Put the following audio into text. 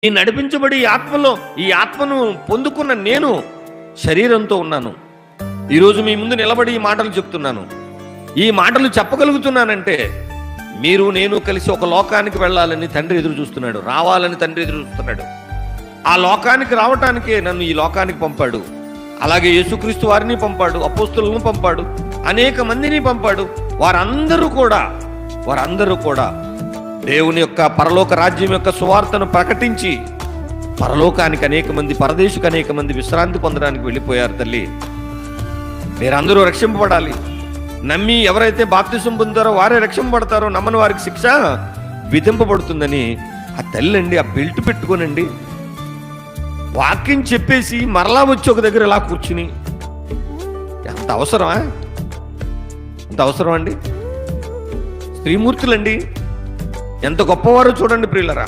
ఈ నడిపించబడి ఈ ఆత్మను పొందుకున్న నేను శరీరంతో ఉన్నాను. ఈరోజు మీ ముందు నిలబడి ఈ మాటలు చెప్తున్నాను. ఈ మాటలు చెప్పగలుగుతున్నానంటే మీరు నేను కలిసి ఒక లోకానికి వెళ్ళాలని తండ్రి ఎదురు చూస్తున్నాడు, రావాలని తండ్రి ఎదురు చూస్తున్నాడు. ఆ లోకానికి రావటానికే నన్ను ఈ లోకానికి పంపాడు. అలాగే యేసుక్రీస్తు వారిని పంపాడు, అపోస్తులను పంపాడు, అనేక మందిని పంపాడు. వారందరూ కూడా దేవుని యొక్క పరలోక రాజ్యం యొక్క సువార్తను ప్రకటించి పరలోకానికి అనేక మంది, పరదేశుకు అనేక మంది విశ్రాంతి పొందడానికి వెళ్ళిపోయారు. తల్లి, మీరందరూ రక్షింపబడాలి. నమ్మి ఎవరైతే బాప్తిసం పొందుతారో వారే రక్షింపబడతారో, నమ్మని వారికి శిక్ష విధింపబడుతుందని ఆ తల్లి అండి ఆ బెల్ట్ పెట్టుకోనండి వాక్యం చెప్పేసి మరలా వచ్చి ఒక దగ్గర ఇలా కూర్చుని, ఎంత అవసరమా? ఎంత అవసరం అండి? స్త్రీమూర్తులండి, ఎంత గొప్పవారో చూడండి ప్రియులరా.